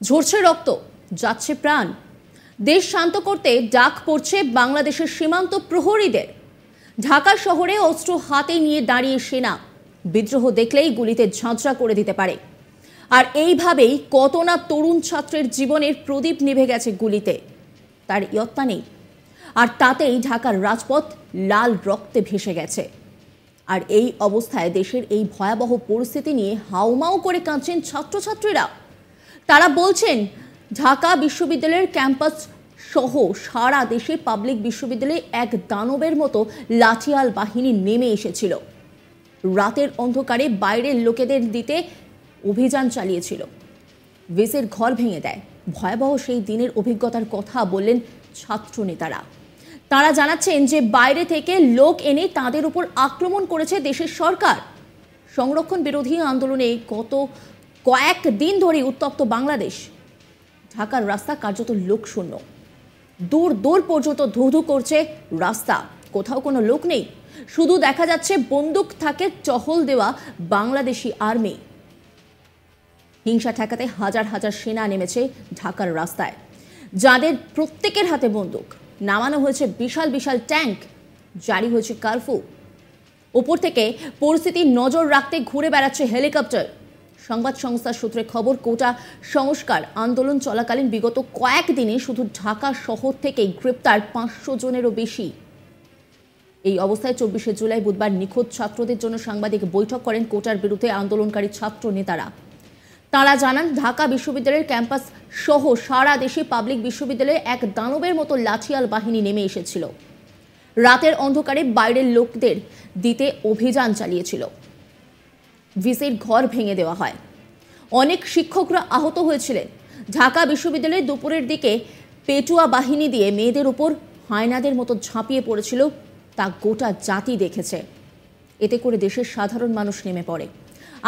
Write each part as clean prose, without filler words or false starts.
ঝরছে রক্ত, যাচ্ছে প্রাণ। দেশ শান্ত করতে ডাক পড়ছে বাংলাদেশের সীমান্ত প্রহরীদের। ঢাকা শহরে অস্ত্র হাতে নিয়ে দাঁড়িয়ে সেনা, বিদ্রোহ দেখলেই গুলিতে ঝাঁঝরা করে দিতে পারে। আর এইভাবেই কত না তরুণ ছাত্রের জীবনের প্রদীপ নিভে গেছে গুলিতে, তার ইয়ত্তা নেই। আর তাতেই ঢাকার রাজপথ লাল রক্তে ভেসে গেছে। আর এই অবস্থায় দেশের এই ভয়াবহ পরিস্থিতি নিয়ে হাউমাউ করে কাঁদছেন ছাত্রছাত্রীরা। তারা বলছেন, ঢাকা বিশ্ববিদ্যালয়ের ক্যাম্পাস সহ সারা দেশে পাবলিক বিশ্ববিদ্যালয়ে এক দানবের মতো লাঠিয়াল বাহিনী নেমে এসেছিল। রাতের অন্ধকারে বাইরের লোকেদের দিতে অভিযান চালিয়েছিল, ভিসির ঘর ভেঙে দেয়। ভয়াবহ সেই দিনের অভিজ্ঞতার কথা বললেন ছাত্র নেতারা। তারা জানাচ্ছেন যে বাইরে থেকে লোক এনে তাদের উপর আক্রমণ করেছে দেশের সরকার। সংরক্ষণ বিরোধী আন্দোলনে গত কয়েকদিন ধরে উত্তপ্ত বাংলাদেশ। ঢাকার রাস্তা কার্যত লোকশূন্য, দূর দূর পর্যন্ত ধুধু করছে রাস্তা, কোথাও কোনো লোক নেই। শুধু দেখা যাচ্ছে বন্দুক থাকে টহল দেওয়া বাংলাদেশি আর্মি। হিংসা ঠেকাতে হাজার হাজার সেনা নেমেছে ঢাকার রাস্তায়, যাদের প্রত্যেকের হাতে বন্দুক। নামানো হয়েছে বিশাল বিশাল ট্যাঙ্ক, জারি হয়েছে কারফিউ। ওপর থেকে পরিস্থিতি নজর রাখতে ঘুরে বেড়াচ্ছে হেলিকপ্টার। সংবাদ সংস্থার সূত্রে খবর, কোটা সংস্কার আন্দোলন চলাকালীন বিগত কয়েকদিনে শুধু ঢাকা শহর থেকেই গ্রেপ্তার 500 জনেরও বেশি। এই অবস্থায় 24শে জুলাই বুধবার নিখোঁজ ছাত্রদের জন্য সাংবাদিক বৈঠক করেন কোটার বিরুদ্ধে আন্দোলনকারী ছাত্র নেতারা। তারা জানান, ঢাকা বিশ্ববিদ্যালয়ের ক্যাম্পাস সহ সারা দেশে পাবলিক বিশ্ববিদ্যালয়ে এক দানবের মতো লাঠিয়াল বাহিনী নেমে এসেছিল। রাতের অন্ধকারে বাইরের লোকদের দিতে অভিযান চালিয়েছিল। ভিসির ঘর ভেঙে দেওয়া হয়। অনেক শিক্ষকরা আহত হয়েছিলেন। ঢাকা বিশ্ববিদ্যালয়ে দুপুরের দিকে পেটুয়া বাহিনী দিয়ে মেয়েদের উপর হায়নাদের মতো ঝাঁপিয়ে পড়েছিল, তা গোটা জাতি দেখেছে। এতে করে দেশের সাধারণ মানুষ নেমে পড়ে।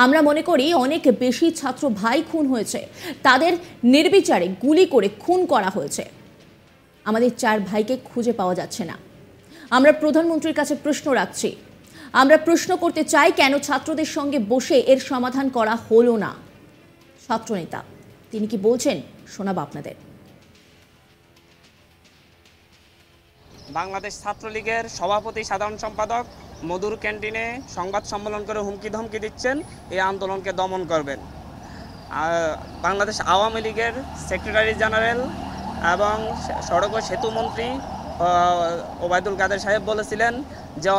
আমরা মনে করি অনেক বেশি ছাত্র ভাই খুন হয়েছে, তাদের নির্বিচারে গুলি করে খুন করা হয়েছে। আমাদের 4 ভাইকে খুঁজে পাওয়া যাচ্ছে না। আমরা প্রধানমন্ত্রীর কাছে প্রশ্ন রাখছি। আমরা প্রশ্ন করতে চাই, কেন ছাত্রদের সঙ্গে বসে এর সমাধান করা হলো না। ছাত্রনেতা তিনি কি বলছেন, শোনাব আপনাদের। বাংলাদেশ ছাত্রলীগের সভাপতি সাধারণ সম্পাদক মধুর ক্যান্টিনে সংবাদ সম্মেলন করে হুমকি ধমকি দিচ্ছেন এই আন্দোলনকে দমন করবেন। বাংলাদেশ আওয়ামী লীগের সেক্রেটারি জেনারেল এবং সড়ক ও সেতু মন্ত্রী ওবায়দুল কাদের সাহেব বলেছিলেন যে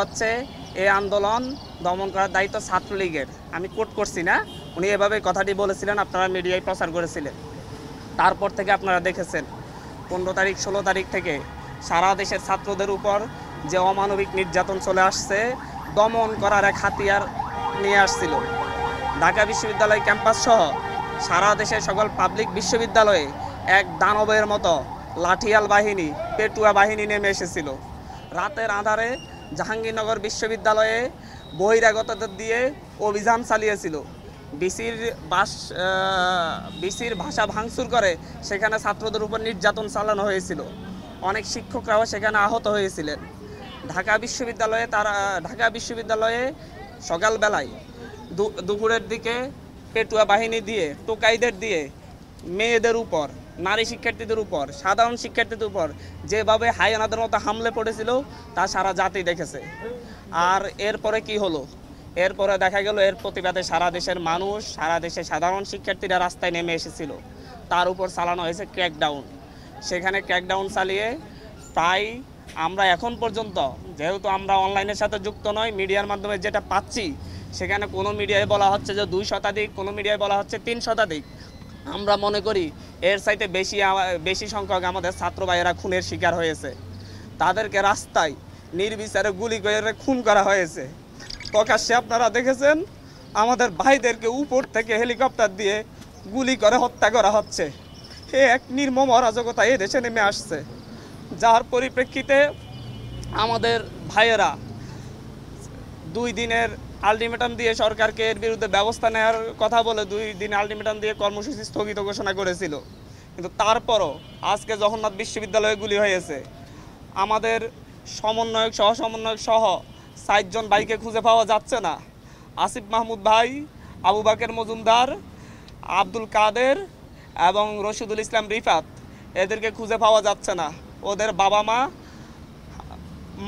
এই আন্দোলন দমন করার দায়িত্ব ছাত্রলীগের। আমি কোট করছি না, উনি এভাবে কথাটি বলেছিলেন, আপনারা মিডিয়ায় প্রচার করেছিলেন। তারপর থেকে আপনারা দেখেছেন 15 তারিখ 16 তারিখ থেকে সারা দেশের ছাত্রদের উপর যে অমানবিক নির্যাতন চলে আসছে, দমন করার এক হাতিয়ার নিয়ে আসছিল। ঢাকা বিশ্ববিদ্যালয় ক্যাম্পাস সহ সারা দেশের সকল পাবলিক বিশ্ববিদ্যালয়ে এক দানবের মতো লাঠিয়াল বাহিনী, পেটুয়া বাহিনী নেমে এসেছিল। রাতের আঁধারে জাহাঙ্গীরনগর বিশ্ববিদ্যালয়ে বহিরাগতদের দিয়ে অভিযান চালিয়েছিল। বিসির ভাষা ভাঙচুর করে সেখানে ছাত্রদের উপর নির্যাতন চালানো হয়েছিল। অনেক শিক্ষকরাও সেখানে আহত হয়েছিলেন। ঢাকা বিশ্ববিদ্যালয়ে সকালবেলায় দুপুরের দিকে পেটুয়া বাহিনী দিয়ে, টোকাইদের দিয়ে মেয়েদের উপর, নারী শিক্ষার্থীদের উপর, সাধারণ শিক্ষার্থীদের উপর যেভাবে হায়নাদের মতো হামলে পড়েছিল তা সারা জাতি দেখেছে। আর এরপরে কি হলো? এরপরে দেখা গেল এর প্রতিবাদে সারা দেশের মানুষ, সারা দেশের সাধারণ শিক্ষার্থীরা রাস্তায় নেমে এসেছিল। তার উপর চালানো হয়েছে ক্র্যাকডাউন। সেখানে ক্র্যাকডাউন চালিয়ে প্রায় আমরা এখন পর্যন্ত, যেহেতু আমরা অনলাইনের সাথে যুক্ত নয়, মিডিয়ার মাধ্যমে যেটা পাচ্ছি, সেখানে কোনো মিডিয়ায় বলা হচ্ছে যে 2 শতাধিক, কোনো মিডিয়ায় বলা হচ্ছে 3 শতাধিক। আমরা মনে করি এর চাইতে বেশি সংখ্যক আমাদের ছাত্র ভাইয়েরা খুনের শিকার হয়েছে। তাদেরকে রাস্তায় নির্বিচারে গুলি করে খুন করা হয়েছে। প্রকাশ্যে আপনারা দেখেছেন আমাদের ভাইদেরকে উপর থেকে হেলিকপ্টার দিয়ে গুলি করে হত্যা করা হচ্ছে। এক নির্মম অরাজকতা এই দেশে নেমে আসছে, যার পরিপ্রেক্ষিতে আমাদের ভাইয়েরা 2 দিনের আলটিমেটাম দিয়ে সরকারকে এর বিরুদ্ধে ব্যবস্থা নেওয়ার কথা বলে 2 দিন আলটিমেটাম দিয়ে কর্মসূচি স্থগিত ঘোষণা করেছিল। কিন্তু তারপরও আজকে জগন্নাথ বিশ্ববিদ্যালয়ে গুলি হয়েছে। আমাদের সমন্বয়ক, সহ সমন্বয়ক সহ 60 জন ভাইকে খুঁজে পাওয়া যাচ্ছে না। আসিফ মাহমুদ ভাই, আবু বাকের মজুমদার, আব্দুল কাদের এবং রশিদুল ইসলাম রিফাত, এদেরকে খুঁজে পাওয়া যাচ্ছে না। ওদের বাবা মা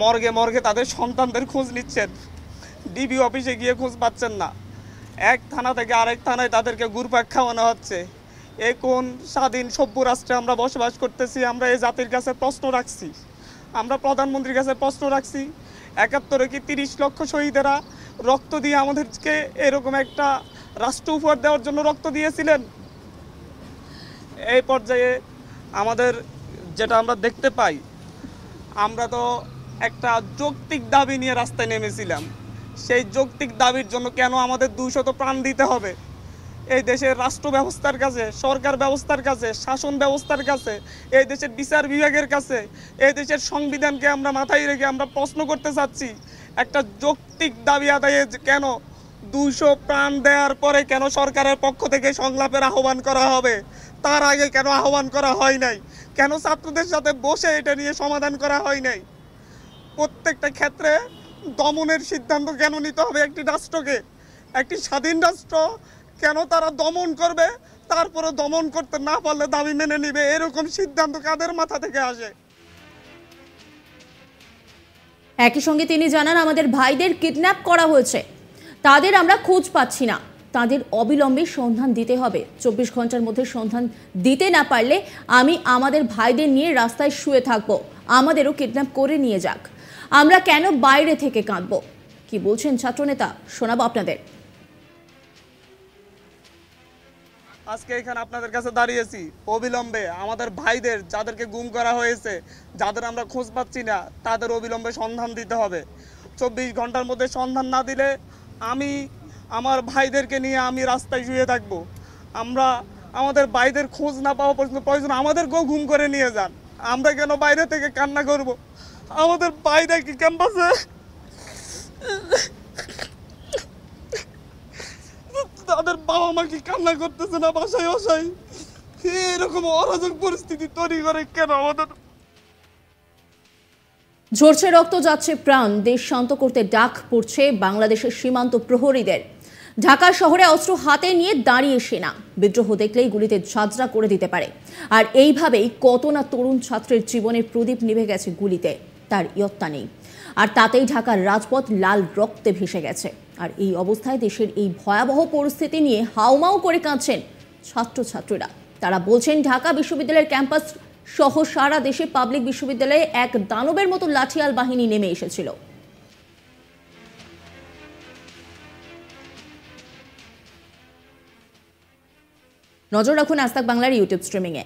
মর্গে মর্গে তাদের সন্তানদের খোঁজ নিচ্ছেন, ডিবি অফিসে গিয়ে খোঁজ পাচ্ছেন না। এক থানা থেকে আরেক থানায় তাদেরকে ঘুরপাক খাওয়ানো হচ্ছে। এ কোন স্বাধীন সভ্য রাষ্ট্রে আমরা বসবাস করতেছি? আমরা এই জাতির কাছে প্রশ্ন রাখছি, আমরা প্রধানমন্ত্রীর কাছে প্রশ্ন রাখছি। ৭১ কি ৩০ লক্ষ শহীদেরা রক্ত দিয়ে আমাদেরকে এরকম একটা রাষ্ট্র উপহার দেওয়ার জন্য রক্ত দিয়েছিলেন। এই পর্যায়ে আমাদের যেটা আমরা দেখতে পাই, আমরা তো একটা যৌক্তিক দাবি নিয়ে রাস্তায় নেমেছিলাম। সেই যৌক্তিক দাবির জন্য কেন আমাদের ২০০ প্রাণ দিতে হবে? এই দেশের রাষ্ট্র ব্যবস্থার কাছে, সরকার ব্যবস্থার কাছে, শাসন ব্যবস্থার কাছে, এই দেশের বিচার বিভাগের কাছে, এই দেশের সংবিধানকে আমরা মাথায় রেখে আমরা প্রশ্ন করতে চাচ্ছি, একটা যৌক্তিক দাবি আদায়ে কেন ২০০ প্রাণ দেওয়ার পরে কেন সরকারের পক্ষ থেকে সংলাপের আহ্বান করা হবে? তার আগে কেন আহ্বান করা হয় নাই? কেন ছাত্রদের সাথে বসে এটা নিয়ে সমাধান করা হয় নাই? প্রত্যেকটা ক্ষেত্রে দমনের সিদ্ধান্ত কেন নিতে হবে একটি রাষ্ট্রকে? একটি স্বাধীন রাষ্ট্র কেন তারা দমন করবে, তারপরে দমন করতে না পারলে দাবি মেনে নিবে? এরকম সিদ্ধান্ত কাদের মাথা থেকে আসে? একই সঙ্গে তিনি জানান, আমাদের ভাইদের কিডন্যাপ করা হয়েছে, তাদের আমরা খোঁজ পাচ্ছি না, তাদের অবিলম্বে সন্ধান দিতে হবে। ২৪ ঘন্টার মধ্যে সন্ধান দিতে না পারলে আমি আমাদের ভাইদের নিয়ে রাস্তায় শুয়ে থাকবো, আমাদেরও কিডন্যাপ করে নিয়ে যাক, আমরা কেন বাইরে থেকে কাঁদবো? কি বলছেন ছাত্রনেতা, শোনাবো আপনাদের। আজকে এখানে আপনাদের কাছে দাঁড়িয়েছি অবিলম্বে আমাদের ভাইদের, যাদেরকে গুম করা হয়েছে, যাদের আমরা খোঁজ পাচ্ছি না, তাদের অবিলম্বে সন্ধান দিতে হবে। ২৪ ঘন্টার মধ্যে সন্ধান না দিলে আমি আমার ভাইদেরকে নিয়ে আমি রাস্তায় শুয়ে থাকবো। আমরা আমাদের ভাইদের খোঁজ না পাওয়া পর্যন্ত প্রয়োজন আমাদেরকেও গুম করে নিয়ে যান, আমরা কেন বাইরে থেকে কান্না করব? আমাদের ভাইরা কি ক্যাম্পাসে, তাদের বাবা মা কি কান্না করতেছে না বাসায় বাসায়? এরকম অরাজক পরিস্থিতি তৈরি করে কেন আমাদের? ঝরছে রক্ত, যাচ্ছে প্রাণ, দেশ শান্ত করতে ডাক পড়ছে বাংলাদেশের সীমান্ত প্রহরীদের। ঢাকা শহরে অস্ত্র হাতে নিয়ে দাঁড়িয়ে সেনা, বিদ্রোহ দেখলেই গুলিতে ঝাঁঝরা করে দিতে পারে। আর এইভাবেই কত না তরুণ ছাত্রের জীবনের প্রদীপ নিভে গেছে গুলিতে, তার ইয়ত্তা নেই। আর তাতেই ঢাকার রাজপথ লাল রক্তে ভেসে গেছে। আর এই অবস্থায় দেশের এই ভয়াবহ পরিস্থিতি নিয়ে হাউমাউ করে কাঁদছেন ছাত্রছাত্রীরা। তারা বলছেন, ঢাকা বিশ্ববিদ্যালয়ের ক্যাম্পাস সহ সারা দেশে পাবলিক বিশ্ববিদ্যালয়ে এক দানবের মতো লাঠিয়াল বাহিনী নেমে এসেছিল। নজর রাখুন আজ তাক বাংলার ইউটিউব স্ট্রিমিংয়ে।